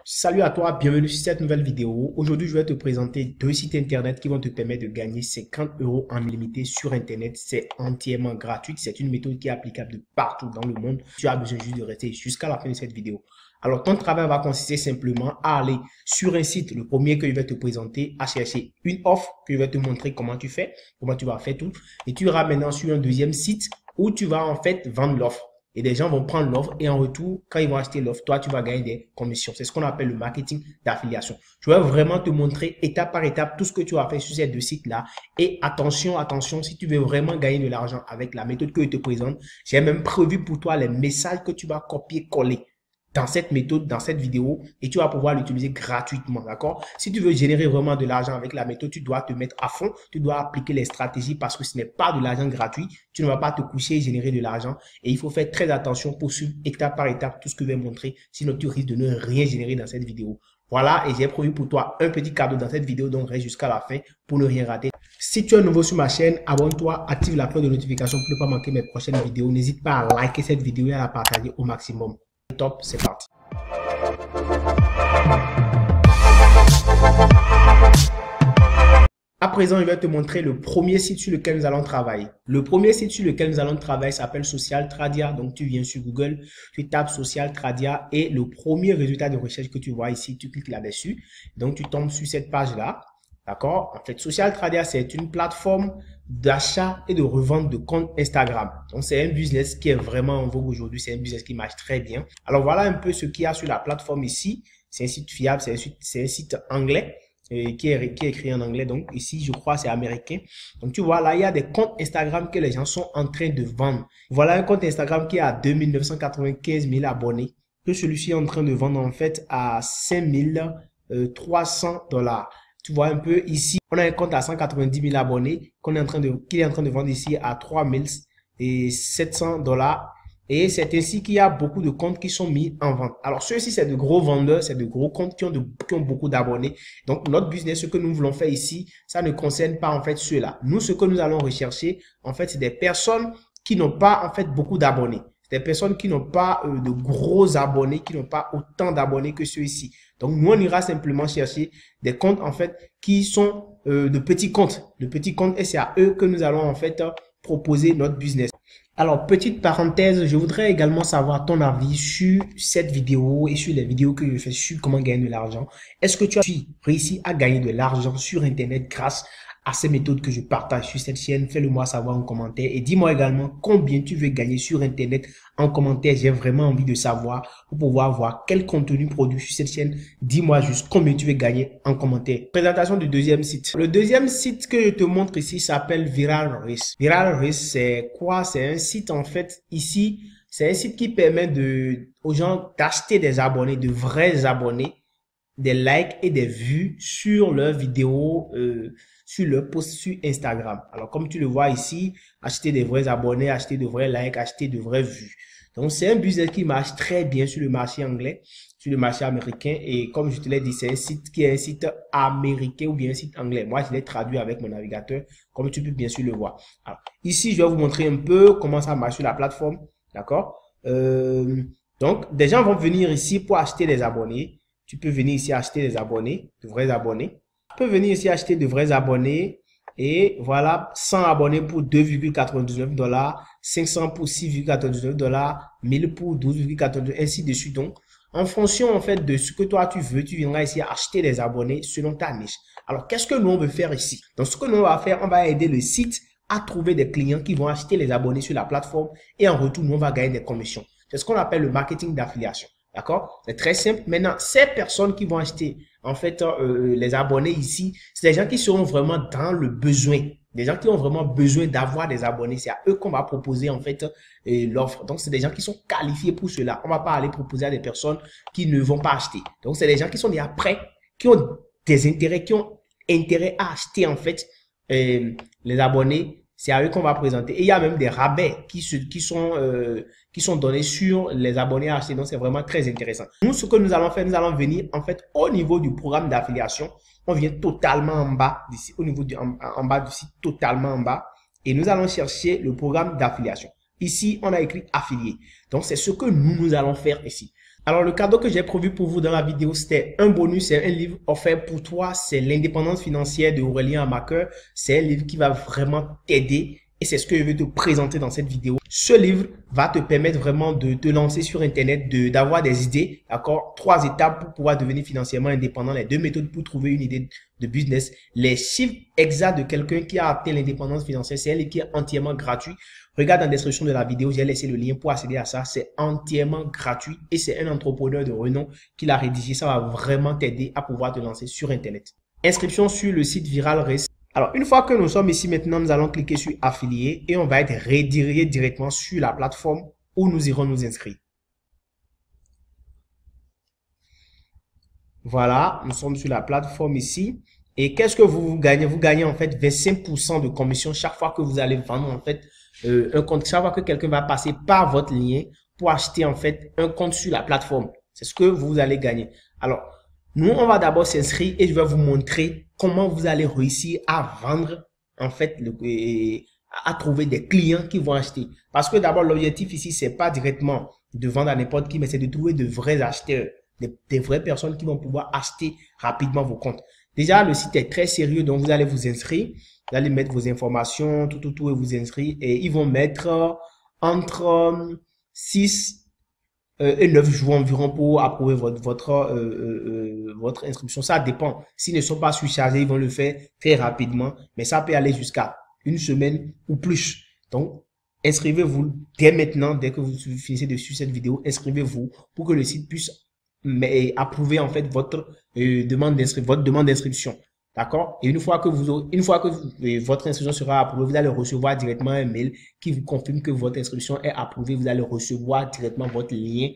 Salut à toi, bienvenue sur cette nouvelle vidéo. Aujourd'hui, je vais te présenter deux sites internet qui vont te permettre de gagner 50 € en illimité sur internet. C'est entièrement gratuit. C'est une méthode qui est applicable de partout dans le monde. Tu as besoin juste de rester jusqu'à la fin de cette vidéo. Alors, ton travail va consister simplement à aller sur un site, le premier que je vais te présenter, à chercher une offre que je vais te montrer comment tu fais, comment tu vas faire tout. Et tu iras maintenant sur un deuxième site où tu vas en fait vendre l'offre. Et des gens vont prendre l'offre et en retour, quand ils vont acheter l'offre, toi, tu vas gagner des commissions. C'est ce qu'on appelle le marketing d'affiliation. Je vais vraiment te montrer étape par étape tout ce que tu vas faire sur ces deux sites-là. Et attention, attention, si tu veux vraiment gagner de l'argent avec la méthode que je te présente, j'ai même prévu pour toi les messages que tu vas copier-coller dans cette méthode, dans cette vidéo, et tu vas pouvoir l'utiliser gratuitement, d'accord? Si tu veux générer vraiment de l'argent avec la méthode, tu dois te mettre à fond, tu dois appliquer les stratégies parce que ce n'est pas de l'argent gratuit, tu ne vas pas te coucher et générer de l'argent, et il faut faire très attention pour suivre étape par étape tout ce que je vais montrer, sinon tu risques de ne rien générer dans cette vidéo. Voilà, et j'ai prévu pour toi un petit cadeau dans cette vidéo, donc reste jusqu'à la fin pour ne rien rater. Si tu es nouveau sur ma chaîne, abonne-toi, active la cloche de notification pour ne pas manquer mes prochaines vidéos. N'hésite pas à liker cette vidéo et à la partager au maximum. Top, c'est parti. À présent, je vais te montrer le premier site sur lequel nous allons travailler. Le premier site sur lequel nous allons travailler s'appelle Social Tradia. Donc, tu viens sur Google, tu tapes Social Tradia et le premier résultat de recherche que tu vois ici, tu cliques là-dessus. Donc, tu tombes sur cette page-là. D'accord? En fait, Social Tradia, c'est une plateforme d'achat et de revente de comptes Instagram. Donc, c'est un business qui est vraiment en vogue aujourd'hui. C'est un business qui marche très bien. Alors, voilà un peu ce qu'il y a sur la plateforme ici. C'est un site fiable, c'est un site anglais qui est écrit en anglais. Donc, ici, je crois, c'est américain. Donc, tu vois, là, il y a des comptes Instagram que les gens sont en train de vendre. Voilà un compte Instagram qui a 2 995 000 abonnés. Que celui-ci est en train de vendre, en fait, à 5 300 $. Tu vois un peu ici, on a un compte à 190 000 abonnés qu'il est en train de vendre ici à 3 700 $. Et c'est ainsi qu'il y a beaucoup de comptes qui sont mis en vente. Alors, ceux-ci, c'est de gros vendeurs, c'est de gros comptes qui ont beaucoup d'abonnés. Donc, notre business, ce que nous voulons faire ici, ça ne concerne pas en fait ceux-là. Nous, ce que nous allons rechercher, en fait, c'est des personnes qui n'ont pas en fait beaucoup d'abonnés. Des personnes qui n'ont pas de gros abonnés, qui n'ont pas autant d'abonnés que ceux-ci. Donc, nous, on ira simplement chercher des comptes, en fait, qui sont de petits comptes. De petits comptes, et c'est à eux que nous allons, en fait, proposer notre business. Alors, petite parenthèse, je voudrais également savoir ton avis sur cette vidéo et sur les vidéos que je fais sur comment gagner de l'argent. Est-ce que tu as réussi à gagner de l'argent sur Internet grâce à ces méthodes que je partage sur cette chaîne? Fais-le moi savoir en commentaire et dis-moi également combien tu veux gagner sur Internet en commentaire. J'ai vraiment envie de savoir pour pouvoir voir quel contenu produit sur cette chaîne. Dis-moi juste combien tu veux gagner en commentaire. Présentation du deuxième site. Le deuxième site que je te montre ici s'appelle ViralRace. ViralRace, c'est quoi? C'est un site en fait ici. C'est un site qui permet aux gens d'acheter des abonnés, de vrais abonnés, des likes et des vues sur leurs vidéos, sur leur post sur Instagram. Alors, comme tu le vois ici, acheter des vrais abonnés, acheter de vrais likes, acheter de vraies vues. Donc, c'est un business qui marche très bien sur le marché anglais, sur le marché américain. Et comme je te l'ai dit, c'est un site qui est un site américain ou bien un site anglais. Moi, je l'ai traduit avec mon navigateur, comme tu peux bien sûr le voir. Alors, ici, je vais vous montrer un peu comment ça marche sur la plateforme. D'accord? Donc, des gens vont venir ici pour acheter des abonnés. Tu peux venir ici acheter des abonnés, de vrais abonnés. Tu peux venir ici acheter de vrais abonnés. Et voilà, 100 abonnés pour 2,99 $, 500 pour 6,99 $, 1000 pour 12,99 $, ainsi de suite. Donc, en fonction en fait de ce que toi tu veux, tu viendras ici acheter des abonnés selon ta niche. Alors, qu'est-ce que nous on veut faire ici? Donc, ce que nous on va faire, on va aider le site à trouver des clients qui vont acheter les abonnés sur la plateforme et en retour, nous on va gagner des commissions. C'est ce qu'on appelle le marketing d'affiliation. D'accord? C'est très simple. Maintenant, ces personnes qui vont acheter, en fait, les abonnés ici, c'est des gens qui seront vraiment dans le besoin. Des gens qui ont vraiment besoin d'avoir des abonnés. C'est à eux qu'on va proposer, en fait, l'offre. Donc, c'est des gens qui sont qualifiés pour cela. On va pas aller proposer à des personnes qui ne vont pas acheter. Donc, c'est des gens qui sont déjà prêts, qui ont des intérêts, qui ont intérêt à acheter, en fait, les abonnés. C'est à eux qu'on va présenter. Et il y a même des rabais qui sont donnés sur les abonnés à acheter. Donc, c'est vraiment très intéressant. Nous, ce que nous allons faire, nous allons venir, en fait, au niveau du programme d'affiliation. On vient totalement en bas d'ici, au niveau en bas du site, totalement en bas. Et nous allons chercher le programme d'affiliation. Ici, on a écrit affilié. Donc, c'est ce que nous allons faire ici. Alors, le cadeau que j'ai prévu pour vous dans la vidéo, c'était un bonus, c'est un livre offert pour toi. C'est l'indépendance financière de Aurélien Amaker. C'est un livre qui va vraiment t'aider et c'est ce que je vais te présenter dans cette vidéo. Ce livre va te permettre vraiment de te lancer sur Internet, d'avoir des idées, d'accord? 3 étapes pour pouvoir devenir financièrement indépendant, les 2 méthodes pour trouver une idée de business, les chiffres exacts de quelqu'un qui a atteint l'indépendance financière. C'est un livre qui est entièrement gratuit. Regarde dans la description de la vidéo, j'ai laissé le lien pour accéder à ça. C'est entièrement gratuit et c'est un entrepreneur de renom qui l'a rédigé. Ça va vraiment t'aider à pouvoir te lancer sur Internet. Inscription sur le site ViralRace. Alors, une fois que nous sommes ici maintenant, nous allons cliquer sur affilié et on va être redirigé directement sur la plateforme où nous irons nous inscrire. Voilà, nous sommes sur la plateforme ici. Et qu'est-ce que vous gagnez? Vous gagnez en fait 25% de commission chaque fois que vous allez vendre en fait un compte. Chaque fois que quelqu'un va passer par votre lien pour acheter en fait un compte sur la plateforme. C'est ce que vous allez gagner. Alors, nous, on va d'abord s'inscrire et je vais vous montrer comment vous allez réussir à vendre en fait, à trouver des clients qui vont acheter. Parce que d'abord, l'objectif ici, c'est pas directement de vendre à n'importe qui, mais c'est de trouver de vrais acheteurs, des vraies personnes qui vont pouvoir acheter rapidement vos comptes. Déjà, le site est très sérieux, donc vous allez vous inscrire, vous allez mettre vos informations, tout, et vous inscrire. Et ils vont mettre entre 6 et 9 jours environ pour approuver votre inscription. Ça dépend. S'ils ne sont pas surchargés, ils vont le faire très rapidement, mais ça peut aller jusqu'à une semaine ou plus. Donc, inscrivez-vous dès maintenant, dès que vous finissez de suivre cette vidéo, inscrivez-vous pour que le site puisse approuver en fait votre demande d'inscription. D'accord? Et une fois que votre inscription sera approuvée, vous allez recevoir directement un mail qui vous confirme que votre inscription est approuvée. Vous allez recevoir directement votre lien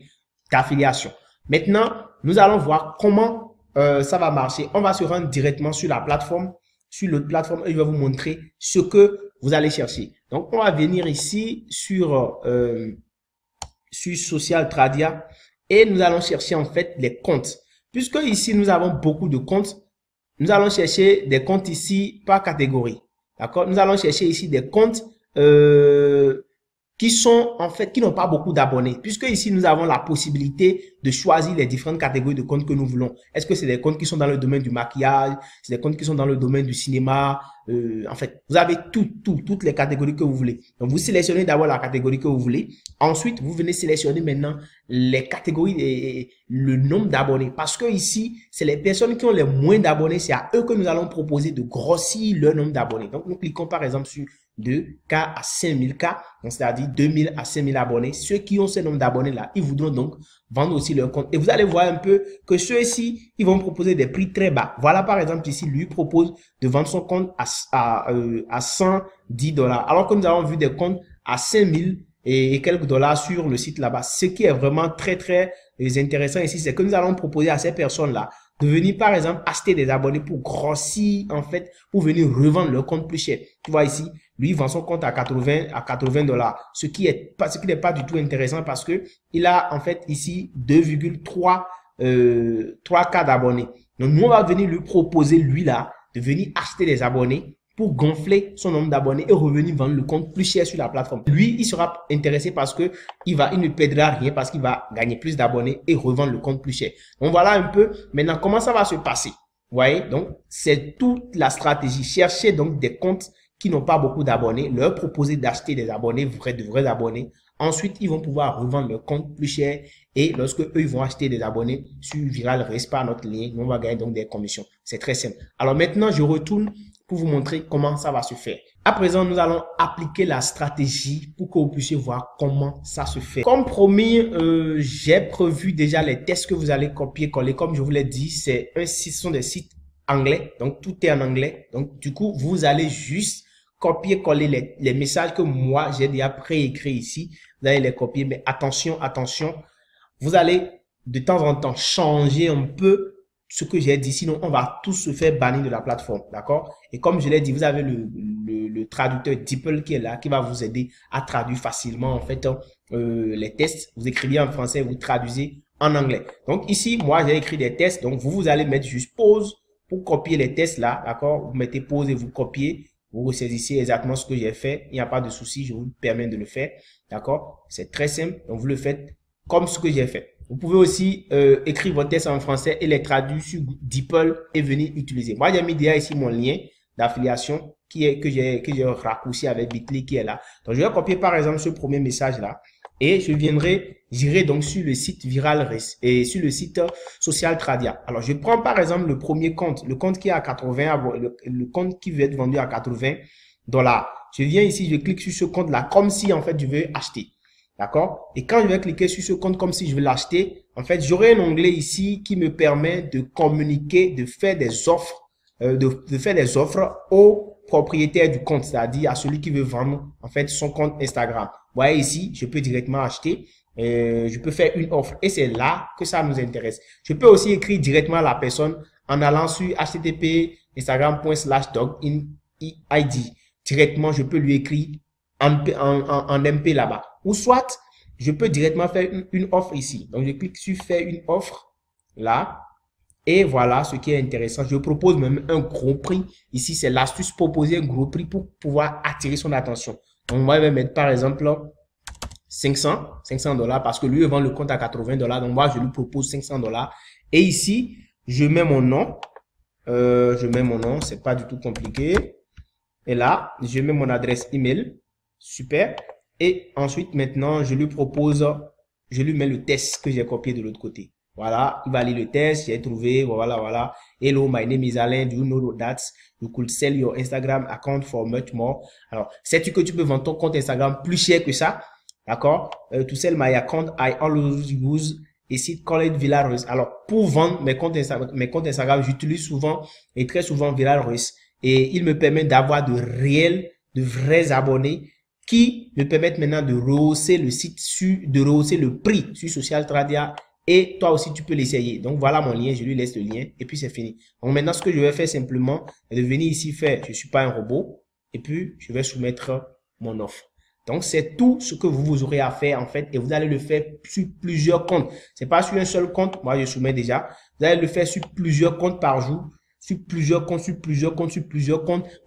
d'affiliation. Maintenant, nous allons voir comment ça va marcher. On va se rendre directement sur la plateforme, sur l'autre plateforme, et je vais vous montrer ce que vous allez chercher. Donc, on va venir ici sur Social Tradia et nous allons chercher en fait les comptes. Puisque ici, nous avons beaucoup de comptes, nous allons chercher des comptes ici par catégorie. D'accord? Nous allons chercher ici des comptes qui sont en fait, qui n'ont pas beaucoup d'abonnés. Puisque ici, nous avons la possibilité de choisir les différentes catégories de comptes que nous voulons. Est-ce que c'est des comptes qui sont dans le domaine du maquillage? C'est des comptes qui sont dans le domaine du cinéma? En fait, vous avez toutes les catégories que vous voulez. Donc, vous sélectionnez d'abord la catégorie que vous voulez. Ensuite, vous venez sélectionner maintenant les catégories et le nombre d'abonnés. Parce que ici, c'est les personnes qui ont les moins d'abonnés. C'est à eux que nous allons proposer de grossir leur nombre d'abonnés. Donc, nous cliquons par exemple sur 2K à 5000K, c'est-à-dire 2000 à 5000 abonnés. Ceux qui ont ce nombre d'abonnés-là, ils voudront donc vendre aussi leur compte. Et vous allez voir un peu que ceux-ci, ils vont proposer des prix très bas. Voilà, par exemple, ici, lui propose de vendre son compte à 110 $. Alors que nous avons vu des comptes à 5000 et quelques dollars sur le site là-bas. Ce qui est vraiment très intéressant ici, c'est que nous allons proposer à ces personnes-là de venir par exemple acheter des abonnés pour grossir en fait, pour venir revendre leur compte plus cher. Tu vois ici, lui il vend son compte à 80 $, ce qui n'est pas du tout intéressant parce que il a en fait ici 3K d'abonnés. Donc nous on va venir lui proposer lui là de venir acheter des abonnés pour gonfler son nombre d'abonnés et revenir vendre le compte plus cher sur la plateforme. Lui, il sera intéressé parce que il ne perdra rien parce qu'il va gagner plus d'abonnés et revendre le compte plus cher. Donc voilà un peu maintenant comment ça va se passer. Vous voyez, donc c'est toute la stratégie. Chercher donc des comptes qui n'ont pas beaucoup d'abonnés, leur proposer d'acheter des abonnés, de vrais abonnés. Ensuite, ils vont pouvoir revendre leur compte plus cher et lorsque eux, ils vont acheter des abonnés sur ViralRace par notre lien, on va gagner donc des commissions. C'est très simple. Alors maintenant, je retourne pour vous montrer comment ça va se faire. À présent, nous allons appliquer la stratégie pour que vous puissiez voir comment ça se fait. Comme promis, j'ai prévu déjà les tests que vous allez copier-coller. Comme je vous l'ai dit, ce sont des sites anglais, donc tout est en anglais. Donc du coup, vous allez juste copier-coller les messages que moi, j'ai déjà préécrits ici. Vous allez les copier, mais attention, vous allez de temps en temps changer un peu ce que j'ai dit, sinon on va tous se faire bannir de la plateforme, d'accord? Et comme je l'ai dit, vous avez le traducteur DeepL qui est là, qui va vous aider à traduire facilement en fait les tests. Vous écrivez en français, vous traduisez en anglais. Donc ici, moi j'ai écrit des tests, donc vous allez mettre juste pause pour copier les tests là, d'accord? Vous mettez pause et vous copiez, vous ressaisissez exactement ce que j'ai fait, il n'y a pas de souci, je vous permets de le faire, d'accord? C'est très simple, donc vous le faites comme ce que j'ai fait. Vous pouvez aussi écrire votre test en français et les traduire sur DeepL et venir utiliser. Moi, j'ai mis déjà ici mon lien d'affiliation que j'ai raccourci avec Bitly qui est là. Donc, je vais copier par exemple ce premier message là et j'irai donc sur le site ViralRisk et sur le site Social Tradia. Alors, je prends par exemple le premier compte, le compte qui est à 80, le compte qui veut être vendu à 80 $. Je viens ici, je clique sur ce compte là comme si en fait je veux acheter. D'accord? Et quand je vais cliquer sur ce compte comme si je veux l'acheter, en fait, j'aurai un onglet ici qui me permet de communiquer, de faire des offres, de faire des offres au propriétaire du compte, c'est-à-dire à celui qui veut vendre, en fait, son compte Instagram. Vous voyez ici, je peux directement acheter, je peux faire une offre et c'est là que ça nous intéresse. Je peux aussi écrire directement à la personne en allant sur http://instagram.com/login ID. Directement, je peux lui écrire en MP là-bas. Ou soit, je peux directement faire une offre ici. Donc, je clique sur faire une offre là. Et voilà ce qui est intéressant. Je propose même un gros prix. Ici, c'est l'astuce proposer un gros prix pour pouvoir attirer son attention. Donc, moi, je vais mettre par exemple 500 $ parce que lui, il vend le compte à 80 $. Donc, moi, je lui propose 500 $. Et ici, je mets mon nom. C'est pas du tout compliqué. Et là, je mets mon adresse email. Super. Et ensuite, maintenant, je lui mets le test que j'ai copié de l'autre côté. Voilà, il va lire le test, j'ai trouvé, voilà. Hello, my name is Alain, do you know that you could sell your Instagram account for much more? Alors, sais-tu que tu peux vendre ton compte Instagram plus cher que ça? D'accord? To sell my account, I always use a site called ViralRisk. Alors, pour vendre mes comptes Instagram, j'utilise souvent et très souvent ViralRisk. Et il me permet d'avoir de vrais abonnés qui me permettent maintenant de rehausser le prix sur Social Tradia. Et toi aussi, tu peux l'essayer. Donc, voilà mon lien. Je lui laisse le lien et puis c'est fini. Donc, maintenant, ce que je vais faire simplement, c'est de venir ici faire, je suis pas un robot. Et puis, je vais soumettre mon offre. Donc, c'est tout ce que vous aurez à faire, en fait. Et vous allez le faire sur plusieurs comptes. C'est pas sur un seul compte. Moi, je soumets déjà. Vous allez le faire sur plusieurs comptes par jour. Sur plusieurs comptes.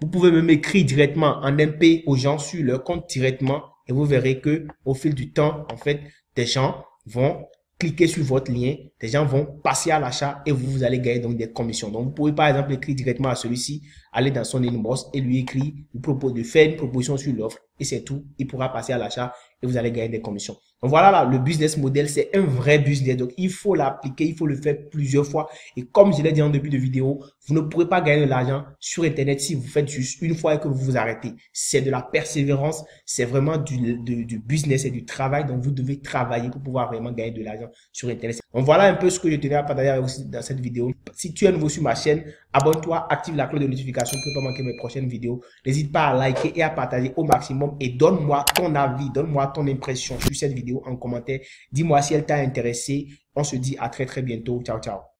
Vous pouvez même écrire directement en MP aux gens sur leur compte directement. Et vous verrez que au fil du temps, en fait, des gens vont cliquez sur votre lien, des gens vont passer à l'achat et vous allez gagner donc des commissions. Donc, vous pouvez par exemple écrire directement à celui-ci, aller dans son inbox et lui écrire, vous propose de faire une proposition sur l'offre et c'est tout. Il pourra passer à l'achat et vous allez gagner des commissions. Donc, voilà là, le business model, c'est un vrai business. Donc, il faut l'appliquer, il faut le faire plusieurs fois. Et comme je l'ai dit en début de vidéo, vous ne pourrez pas gagner de l'argent sur Internet si vous faites juste une fois et que vous vous arrêtez. C'est de la persévérance, c'est vraiment du business et du travail. Donc, vous devez travailler pour pouvoir vraiment gagner de l'argent sur Internet. Donc, voilà un peu ce que je tenais à partager aussi dans cette vidéo. Si tu es nouveau sur ma chaîne, abonne-toi, active la cloche de notification pour ne pas manquer mes prochaines vidéos. N'hésite pas à liker et à partager au maximum et donne-moi ton avis, donne-moi ton impression sur cette vidéo en commentaire. Dis-moi si elle t'a intéressé. On se dit à très bientôt. Ciao, ciao.